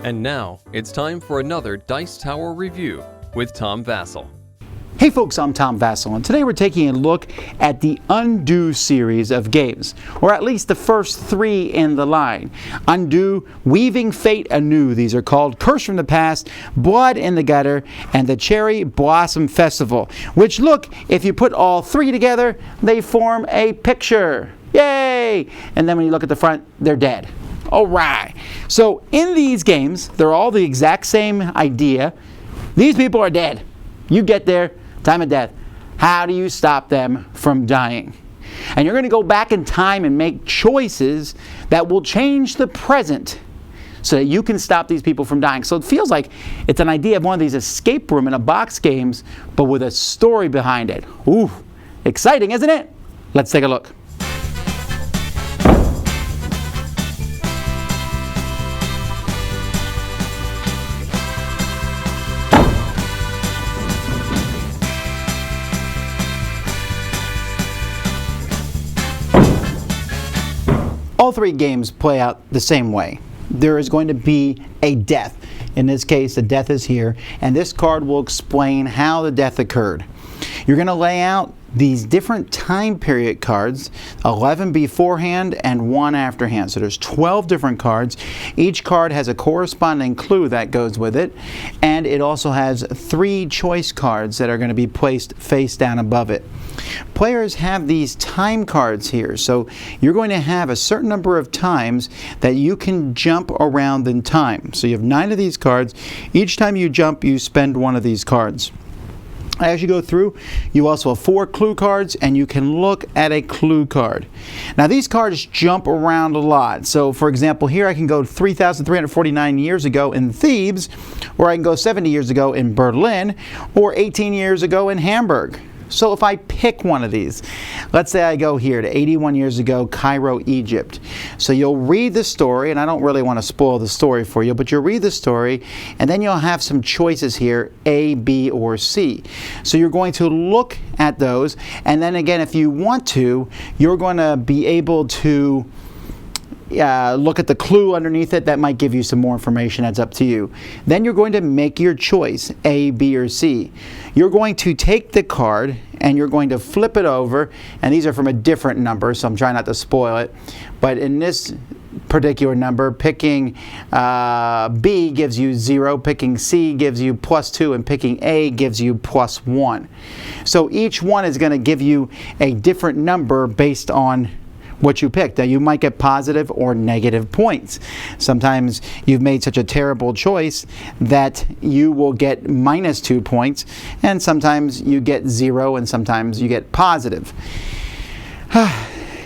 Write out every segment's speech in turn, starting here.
And now, it's time for another Dice Tower review with Tom Vasel. Hey folks, I'm Tom Vasel, and today we're taking a look at the Undo series of games, or at least the first three in the line. Undo, Weaving Fate Anew, these are called, Curse from the Past, Blood in the Gutter, and the Cherry Blossom Festival, which look, if you put all three together, they form a picture. Yay! And then when you look at the front, they're dead. Alright, so in these games, they're all the exact same idea. These people are dead. You get there, time of death. How do you stop them from dying? And you're going to go back in time and make choices that will change the present so that you can stop these people from dying. So it feels like it's an idea of one of these escape room in a box games, but with a story behind it. Ooh, exciting, isn't it? Let's take a look. All three games play out the same way. There is going to be a death. In this case, the death is here, and this card will explain how the death occurred. You're going to lay out these different time period cards, 11 beforehand and 1 afterhand. So there's 12 different cards. Each card has a corresponding clue that goes with it, and it also has 3 choice cards that are going to be placed face down above it. Players have these time cards here, so you're going to have a certain number of times that you can jump around in time. So you have 9 of these cards. Each time you jump, you spend 1 of these cards. As you go through, you also have 4 clue cards, and you can look at a clue card. Now these cards jump around a lot. So for example, here I can go 3,349 years ago in Thebes, or I can go 70 years ago in Berlin, or 18 years ago in Hamburg. So if I pick one of these, let's say I go here to 81 years ago, Cairo, Egypt. So you'll read the story, and I don't really want to spoil the story for you, but you'll read the story, and then you'll have some choices here, A, B, or C. So you're going to look at those, and then again, if you want to, you're going to be able to look at the clue underneath it. That might give you some more information. That's up to you. Then you're going to make your choice, A, B, or C. You're going to take the card and you're going to flip it over, and these are from a different number, so I'm trying not to spoil it. But in this particular number, picking B gives you 0, picking C gives you +2, and picking A gives you +1. So each one is going to give you a different number based on what you picked. Now you might get positive or negative points. Sometimes you've made such a terrible choice that you will get -2 points, and sometimes you get 0, and sometimes you get positive.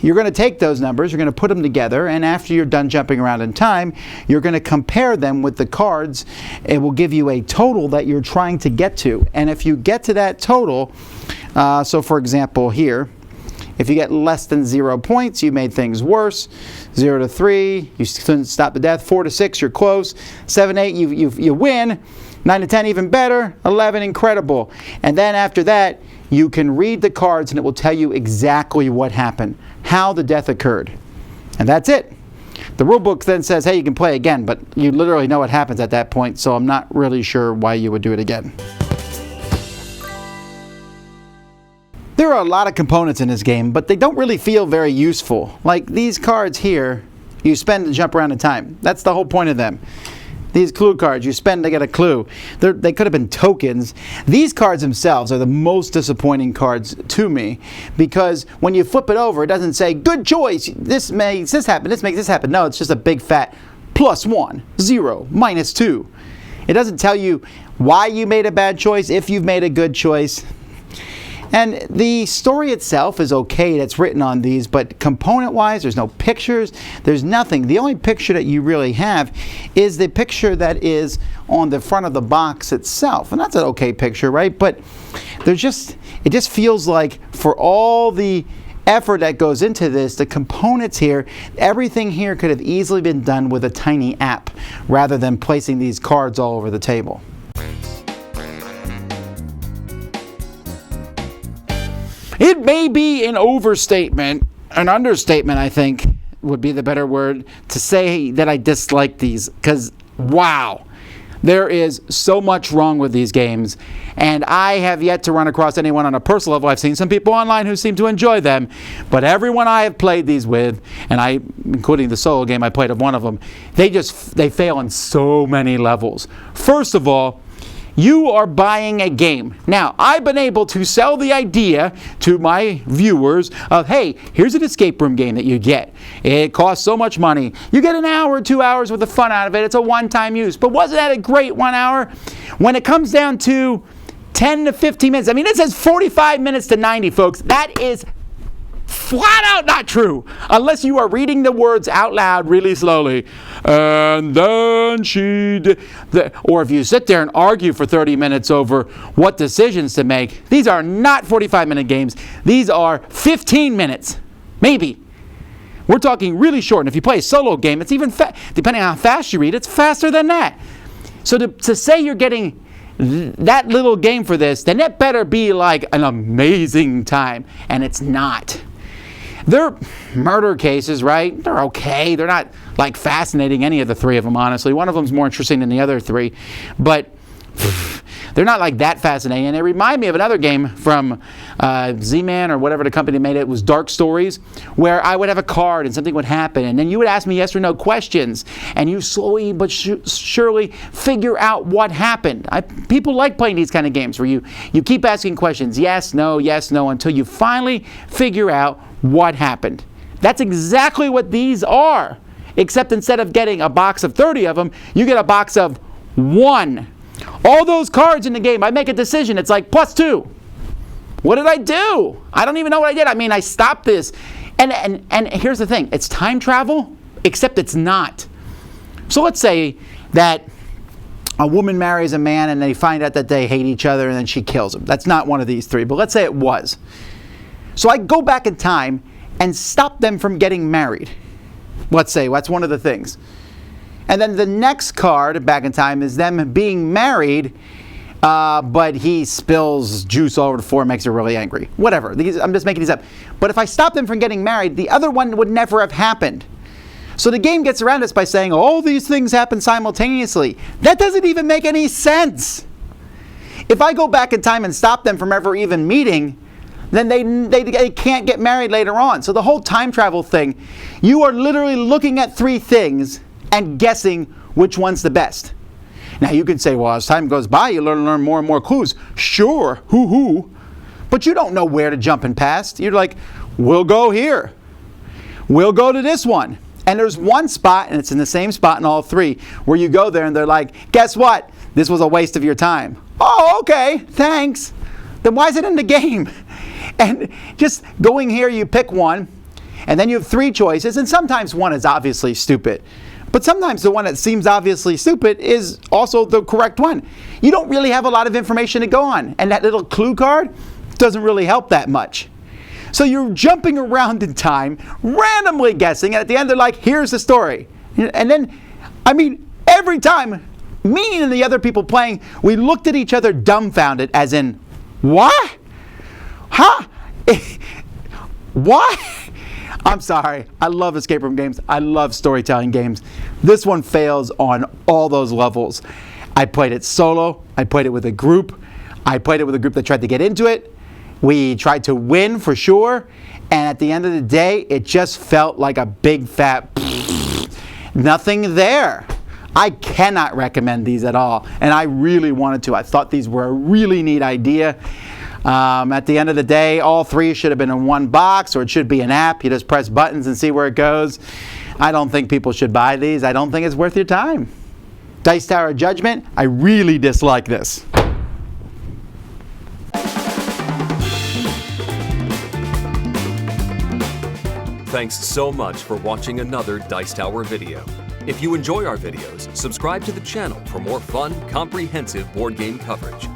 You're going to take those numbers, you're going to put them together, and after you're done jumping around in time, you're going to compare them with the cards. It will give you a total that you're trying to get to. And if you get to that total, so for example here, if you get less than 0 points, you made things worse. 0 to 3, you couldn't stop the death. 4 to 6, you're close. 7, 8, you win. 9 to 10, even better. 11, incredible. And then after that, you can read the cards and it will tell you exactly what happened, how the death occurred. And that's it. The rule book then says, hey, you can play again, but you literally know what happens at that point, so I'm not really sure why you would do it again. There are a lot of components in this game, but they don't really feel very useful. Like these cards here, you spend to jump around in time. That's the whole point of them. These clue cards, you spend to get a clue. They could have been tokens. These cards themselves are the most disappointing cards to me, because when you flip it over, it doesn't say, good choice, this makes this happen, this makes this happen. No, it's just a big fat +1, 0, -2. It doesn't tell you why you made a bad choice, if you've made a good choice. And the story itself is okay that's written on these, but component-wise, there's no pictures, there's nothing. The only picture that you really have is the picture that is on the front of the box itself. And that's an okay picture, right? But it just feels like for all the effort that goes into this, the components here, everything here could have easily been done with a tiny app rather than placing these cards all over the table. It may be an overstatement, an understatement, I think, would be the better word, to say that I dislike these, because wow. There is so much wrong with these games, and I have yet to run across anyone on a personal level. I've seen some people online who seem to enjoy them, but everyone I have played these with, and including the solo game I played of one of them, they fail on so many levels. First of all, you are buying a game. Now, I've been able to sell the idea to my viewers of, hey, here's an escape room game that you get. It costs so much money. You get an hour or 2 hours worth of fun out of it. It's a one-time use. But wasn't that a great 1 hour? When it comes down to 10 to 15 minutes, I mean, it says 45 minutes to 90, folks. That is flat out not true, unless you are reading the words out loud really slowly. And then she did, or if you sit there and argue for 30 minutes over what decisions to make. These are not 45-minute games. These are 15 minutes, maybe. We're talking really short. And if you play a solo game, it's even, depending on how fast you read, it's faster than that. So to say you're getting that little game for this, then it better be like an amazing time. And it's not. They're murder cases, right? They're okay. They're not like fascinating, any of the three of them, honestly. One of them's more interesting than the other three. But they're not like that fascinating. And they remind me of another game from Z-Man or whatever the company made it. It was Dark Stories, where I would have a card and something would happen. And then you would ask me yes or no questions. And you slowly but surely figure out what happened. People like playing these kind of games where you keep asking questions. Yes, no, until you finally figure out what happened. That's exactly what these are. Except instead of getting a box of 30 of them, you get a box of 1. All those cards in the game, I make a decision. It's like +2. What did I do? I don't even know what I did. I mean, I stopped this. And here's the thing. It's time travel, except it's not. So let's say that a woman marries a man and they find out that they hate each other and then she kills him. That's not one of these three, but let's say it was. So I go back in time and stop them from getting married. Let's say that's one of the things. And then the next card back in time is them being married, but he spills juice all over the floor and makes her really angry. Whatever. I'm just making these up. But if I stop them from getting married, the other one would never have happened. So the game gets around us by saying all these things happen simultaneously. That doesn't even make any sense. If I go back in time and stop them from ever even meeting, then they can't get married later on. So the whole time travel thing, you are literally looking at 3 things and guessing which one's the best. Now you could say, well, as time goes by, you learn more and more clues. Sure, hoo-hoo. But you don't know where to jump and past. You're like, we'll go here. We'll go to this one. And there's one spot, and it's in the same spot in all 3, where you go there and they're like, guess what? This was a waste of your time. Oh, okay, thanks. Then why is it in the game? And just going here, you pick one, and then you have 3 choices, and sometimes one is obviously stupid. But sometimes the one that seems obviously stupid is also the correct one. You don't really have a lot of information to go on, and that little clue card doesn't really help that much. So you're jumping around in time, randomly guessing, and at the end they're like, here's the story. And then, I mean, every time, me and the other people playing, we looked at each other dumbfounded, as in, what? Huh? What? I'm sorry. I love escape room games. I love storytelling games. This one fails on all those levels. I played it solo. I played it with a group. I played it with a group that tried to get into it. We tried to win for sure. And at the end of the day, it just felt like a big fat nothing there. I cannot recommend these at all. And I really wanted to. I thought these were a really neat idea. At the end of the day, all 3 should have been in one box, or it should be an app. You just press buttons and see where it goes. I don't think people should buy these. I don't think it's worth your time. Dice Tower Judgment, I really dislike this. Thanks so much for watching another Dice Tower video. If you enjoy our videos, subscribe to the channel for more fun, comprehensive board game coverage.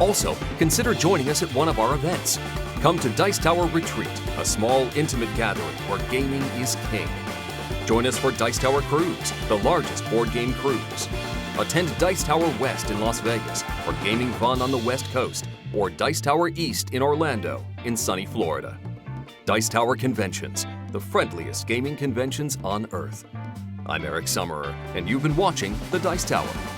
Also, consider joining us at one of our events. Come to Dice Tower Retreat, a small, intimate gathering where gaming is king. Join us for Dice Tower Cruise, the largest board game cruise. Attend Dice Tower West in Las Vegas for gaming fun on the West Coast, or Dice Tower East in Orlando, in sunny Florida. Dice Tower Conventions, the friendliest gaming conventions on Earth. I'm Eric Summerer, and you've been watching The Dice Tower.